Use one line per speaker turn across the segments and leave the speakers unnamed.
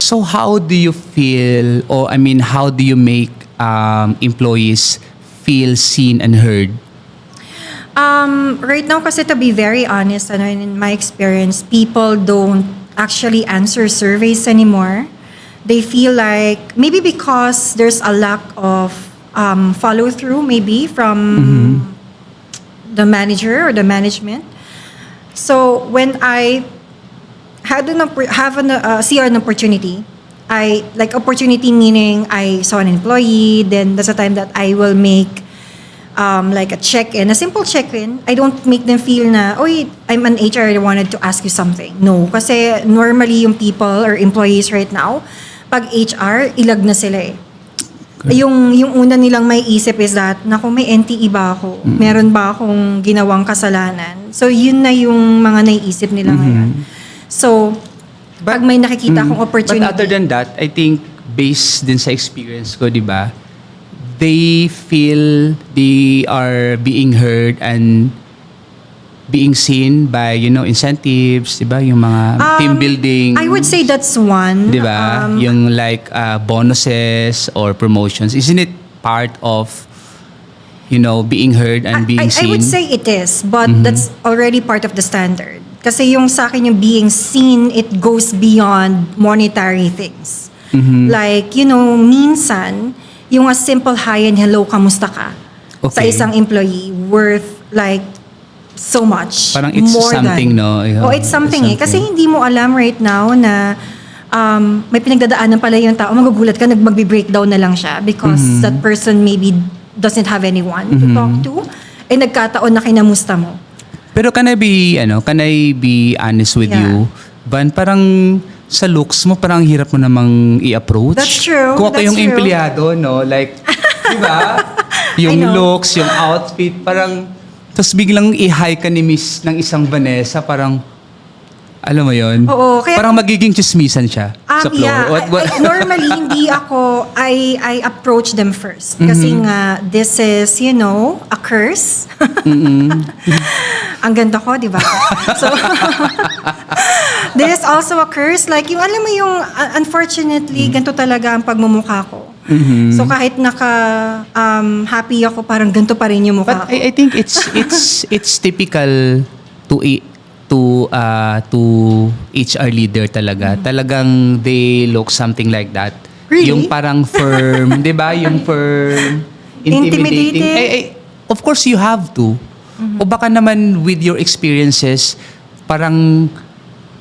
So how do you feel, or I mean, how do you make employees feel seen and heard?
Right now, kasi to be very honest, in my experience, people don't actually answer surveys anymore. They feel like, maybe because there's a lack of follow-through, maybe, from the manager or the management. So when I see an opportunity, opportunity meaning I saw an employee, then that's the time that I will make like a check-in, a simple check-in. I don't make them feel na, oy, I'm an HR, I wanted to ask you something. No, kasi normally yung people or employees right now, pag HR, ilag na sila eh. Okay. Yung una nilang may isip is that, naku, may NTE ba ako? Meron ba akong ginawang kasalanan? So yun na yung mga naiisip nila ngayon. So, pag may nakikita akong opportunity.
But other than that, I think based din sa experience ko, di ba, they feel they are being heard and being seen by, incentives, di ba? Yung mga team building.
I would say that's one.
Di ba? Yung like bonuses or promotions. Isn't it part of, being heard and being seen?
I would say it is, but that's already part of the standard. Kasi yung sa akin, yung being seen, it goes beyond monetary things. Like, minsan, yung a simple hi and hello, kamusta ka? Okay. Sa isang employee, worth like so much.
Parang it's
more
something,
than,
no?
Oh, it's something eh. Kasi hindi mo alam right now na may pinagdadaanan pala yung tao. Magugulat ka, magbe-breakdown na lang siya because that person maybe doesn't have anyone to talk to. Eh, nagkataon na kinamusta mo.
Pero can I be honest with you? Van, parang sa looks mo, parang hirap mo namang i-approach.
That's true.
Kung ako yung empleyado, no? Like, di ba? Yung looks, yung outfit, parang, tapos biglang i-hi ka ni Miss ng isang Vanessa, parang, alam mo yun?
Oo. Kaya,
parang magiging chismisan siya sa floor.
Yeah. Normally, hindi ako, I approach them first. Kasi nga, this is, a curse. Ang ganda ko, di ba? So, this is also a curse. Like, yung alam mo yung, unfortunately, ganito talaga ang pagmumukha ko. So, kahit happy ako, parang ganito pa rin yung mukha ko.
But I think it's typical to HR leader talaga. Talagang they look something like that.
Really?
Yung parang firm, 'di ba? Yung firm, intimidating. Of course you have to. O baka naman with your experiences, parang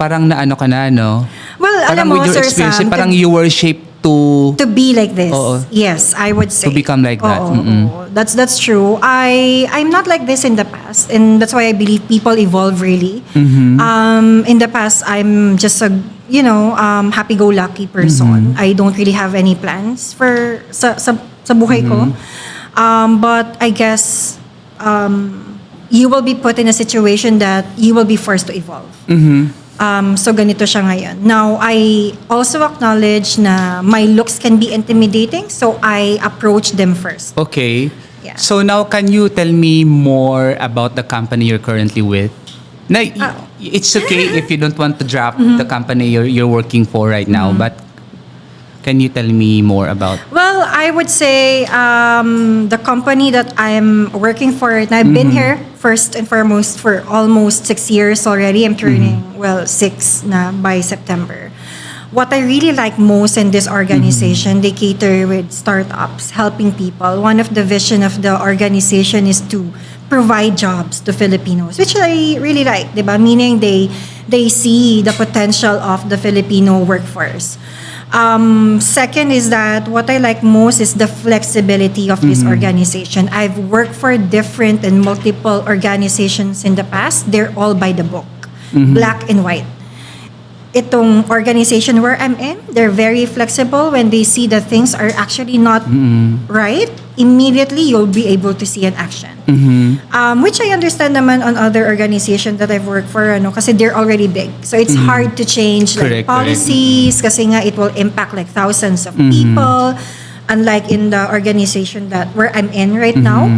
naano ka na, no?
Well,
parang
alam mo,
with your
Sir
experiences,
Sam,
parang you were shaped to
be like this.
Oo.
Yes, I would say.
To become like that.
Oo. That's true. I'm not like this in the past, and that's why I believe people evolve really. In the past, I'm just a happy-go-lucky person. I don't really have any plans for sa buhay ko. But I guess you will be put in a situation that you will be forced to evolve. So ganito siya ngayon. Now, I also acknowledge na my looks can be intimidating, so I approach them first.
Okay.
Yeah.
So now, can you tell me more about the company you're currently with? Na, it's okay if you don't want to drop the company you're working for right now, but can you tell me more about?
Well, I would say the company that I'm working for, and I've been here first and foremost for almost 6 years already. I'm turning 6 na by September. What I really like most in this organization, they cater with startups, helping people. One of the vision of the organization is to provide jobs to Filipinos, which I really like, diba? Meaning they see the potential of the Filipino workforce. Second is that what I like most is the flexibility of this organization. I've worked for different and multiple organizations in the past. They're all by the book, black and white. Itong organization where I'm in, they're very flexible. When they see that things are actually not right, immediately you'll be able to see an action. Which I understand naman on other organizations that I've worked for, kasi they're already big. So it's hard to change like policies kasi nga it will impact like thousands of people. Unlike in the organization where I'm in right now,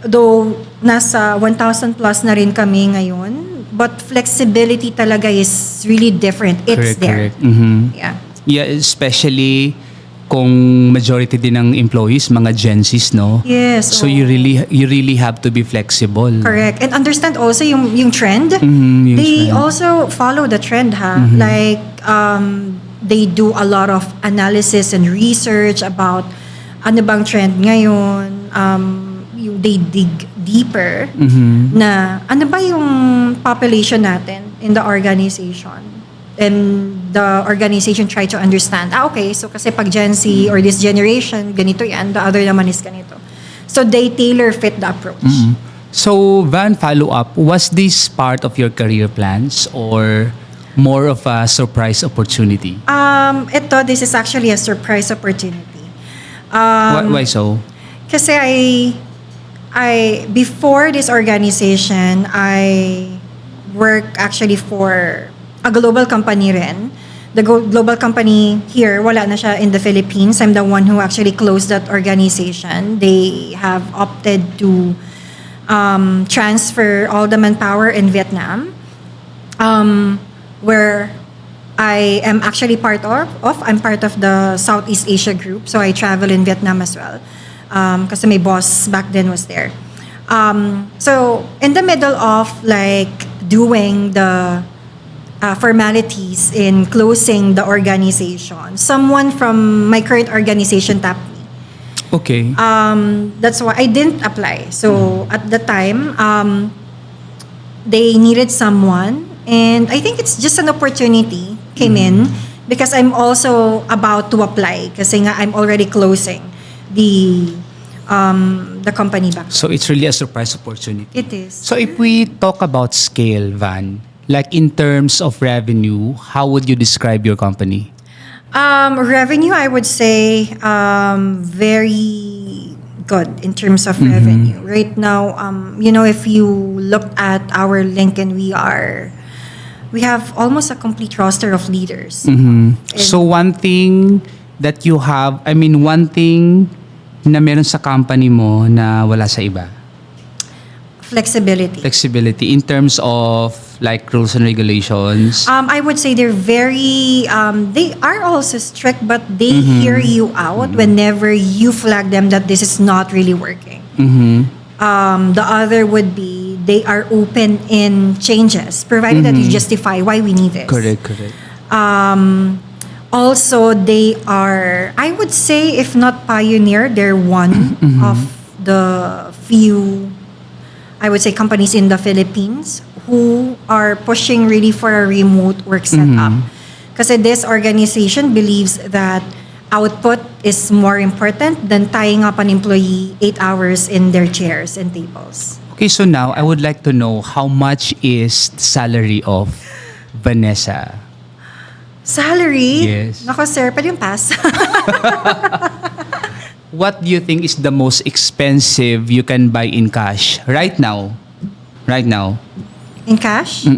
though nasa 1,000 plus na rin kami ngayon, but flexibility talaga is really different. It's there.
Correct.
Yeah.
Yeah, especially kung majority din ng employees mga Gen Zs, no?
Yes.
So you really have to be flexible.
Correct. And understand also yung trend.
Yung
They
trend.
also follow the trend, ha? Like, they do a lot of analysis and research about ano bang trend ngayon. They dig deeper na ano ba yung population natin in the organization. And the organization try to understand, okay, so kasi pag Gen Z or this generation, ganito yan, the other naman is ganito. So they tailor fit the approach.
So, Van, follow up, was this part of your career plans or more of a surprise opportunity?
This is actually a surprise opportunity.
Why so?
Kasi I before this organization, I work actually for a global company rin. The global company here, wala na siya in the Philippines. I'm the one who actually closed that organization. They have opted to transfer all the manpower in Vietnam, where I am actually part of. I'm part of the Southeast Asia group, so I travel in Vietnam as well. Kasi my boss back then was there. So in the middle of like doing the formalities in closing the organization, someone from my current organization tapped me.
Okay.
That's why I didn't apply. So at the time, they needed someone, and I think it's just an opportunity came in because I'm also about to apply kasi nga I'm already closing the company back.
So it's really a surprise opportunity.
It is.
So if we talk about scale, Van, like in terms of revenue, how would you describe your company?
Revenue, I would say, very good in terms of revenue. Right now, if you look at our LinkedIn, we have almost a complete roster of leaders.
So one thing that you have, one thing na meron sa company mo na wala sa iba?
Flexibility.
Flexibility in terms of like rules and regulations.
I would say they're very, they are also strict, but they hear you out whenever you flag them that this is not really working. The other would be they are open in changes, provided that you justify why we need this.
Correct.
Also, they are, I would say, if not pioneer, they're one of the few, I would say, companies in the Philippines who are pushing really for a remote work setup. Kasi this organization believes that output is more important than tying up an employee 8 hours in their chairs and tables.
Okay, so now I would like to know how much is the salary of Vanessa?
Salary?
Yes.
Nako sir, pwede yung pass.
What do you think is the most expensive you can buy in cash right now? Right now.
In cash?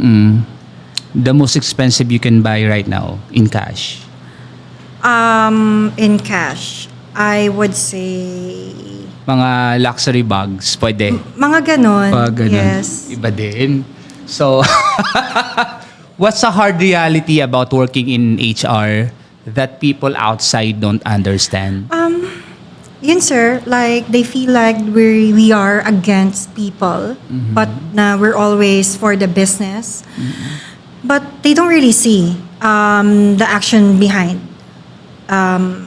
The most expensive you can buy right now in cash.
In cash, I would say
Mga luxury bags, pwede.
mga ganon.
Ganun.
Yes.
Iba din. So, what's a hard reality about working in HR that people outside don't understand?
Yun sir, like they feel like we are against people, but na we're always for the business. But they don't really see the action behind,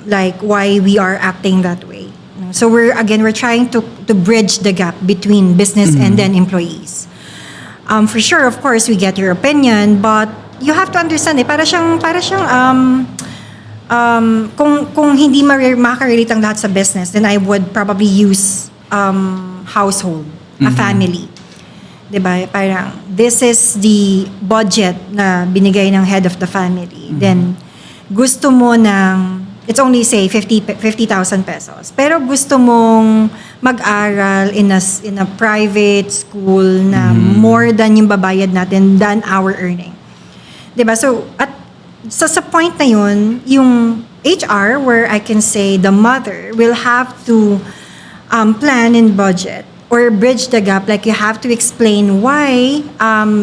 like why we are acting that way. So we're trying to bridge the gap between business and then employees. For sure, of course, we get your opinion, but you have to understand para siyang kung hindi makarelate ang lahat sa business, then I would probably use household, a family. Diba? Parang, this is the budget na binigay ng head of the family. Then, gusto mo ng, it's only say 50,000 pesos. Pero gusto mong mag-aral in a private school na more than yung babayad natin than our earning. Diba? So, sa point na yun, yung HR, where I can say the mother will have to plan and budget or bridge the gap. Like, you have to explain why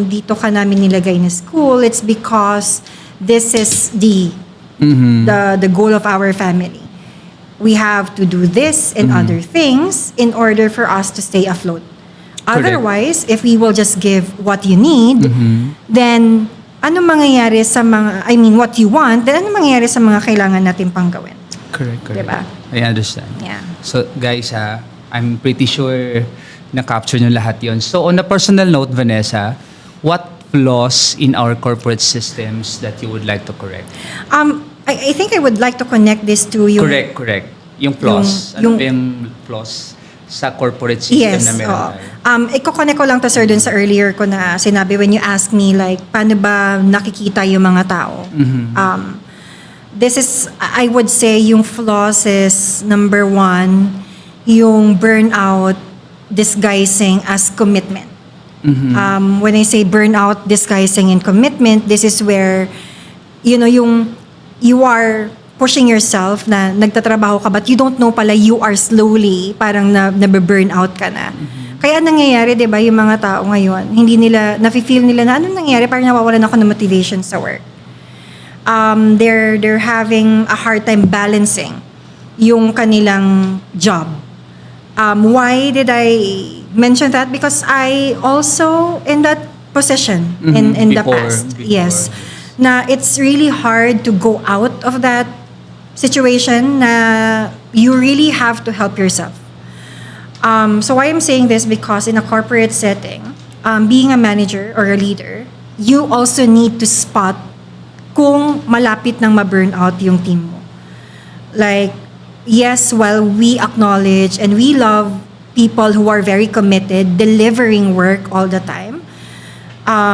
dito ka namin nilagay na school. It's because this is the the goal of our family. We have to do this and other things in order for us to stay afloat. Otherwise, if we will just give what you need, then ano mangyayari sa mga, I mean, what you want, then ano mangyayari sa mga kailangan natin pang gawin?
Correct.
Diba?
I understand.
Yeah.
So guys, I'm pretty sure na-capture nyo lahat yon. So on a personal note, Vanessa, what flaws in our corporate systems that you would like to correct?
I think I would like to connect this to yung...
Correct. Yung flaws. Ano ba yung flaws sa corporate system na meron tayo?
Iko-connect ko lang to, sir, dun sa earlier ko na sinabi when you ask me, like, paano ba nakikita yung mga tao? This is, I would say, yung flaws is, number one, yung burnout disguising as commitment. When I say burnout disguising in commitment, this is where, you are pushing yourself na nagtatrabaho ka but you don't know pala you are slowly parang nabe-burn out ka na. Kaya nangyayari, 'di ba, yung mga tao ngayon, hindi nila nafi-feel nila na anong nangyayari, parang nawawalan ako ng motivation sa work. They're having a hard time balancing yung kanilang job. Why did I mention that? Because I also in that position in the past. Yes. Na it's really hard to go out of that situation na you really have to help yourself. So why I'm saying this, because in a corporate setting, being a manager or a leader, you also need to spot kung malapit nang ma-burn out yung team mo. Like, yes, while we acknowledge and we love people who are very committed, delivering work all the time,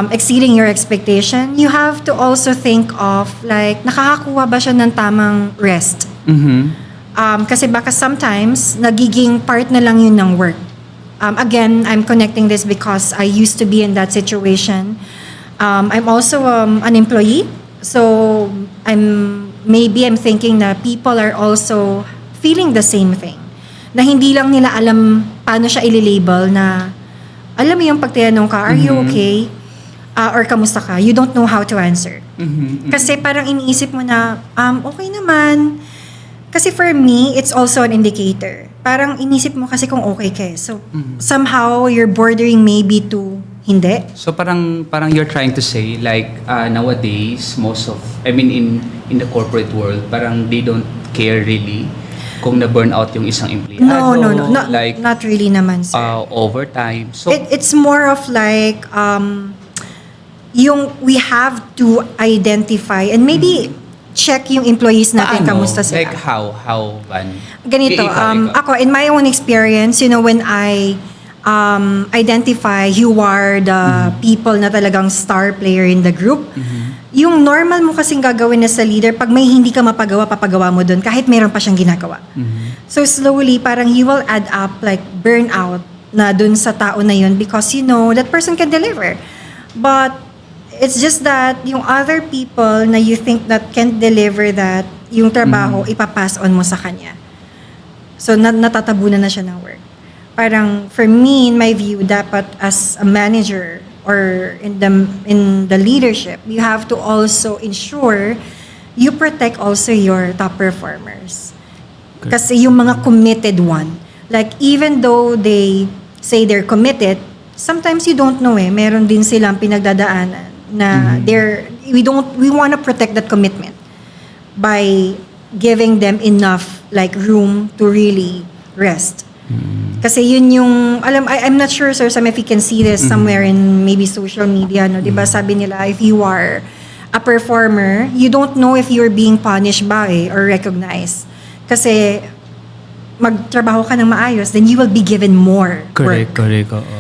exceeding your expectation, you have to also think of, like, nakakakuha ba siya ng tamang rest? Kasi baka sometimes, nagiging part na lang yun ng work. Again, I'm connecting this because I used to be in that situation. I'm also an employee, so I'm thinking na people are also feeling the same thing. Na hindi lang nila alam paano siya i-label na, alam mo yung pag tinanong ka, are you okay? Or kamusta ka? You don't know how to answer. Kasi parang iniisip mo na, okay naman. Kasi for me, it's also an indicator. Parang inisip mo kasi kung okay ka. So, somehow, you're bordering maybe to hindi.
So, parang you're trying to say, like, nowadays, in the corporate world, parang they don't care really kung na-burn out yung isang empleyado.
No. Not really naman, sir.
Overtime. So,
it's more of like, yung we have to identify and maybe check yung employees natin, kamusta sila.
Like how, Van?
Ganito, ako, in my own experience, when I identify who are the people na talagang star player in the group, yung normal mo kasing gagawin na sa leader, pag may hindi ka mapagawa, papagawa mo dun, kahit meron pa siyang ginagawa. So slowly, parang you will add up like burnout na dun sa tao na yun because that person can deliver. But it's just that yung other people na you think that can't deliver that, yung trabaho, ipapass on mo sa kanya. So, natatabunan na siya ng work. Parang, for me, in my view, dapat as a manager or in the leadership, you have to also ensure you protect also your top performers.
Okay.
Kasi yung mga committed one, like even though they say they're committed, sometimes you don't know meron din silang pinagdadaanan na we want to protect that commitment by giving them enough like room to really rest. Kasi yun yung I'm not sure, sir, Sam, if you can see this somewhere in maybe social media, no, 'di ba, sabi nila if you are a performer, you don't know if you're being punished by or recognized. Kasi magtrabaho ka ng maayos, then you will be given more work.
Correct. Oo.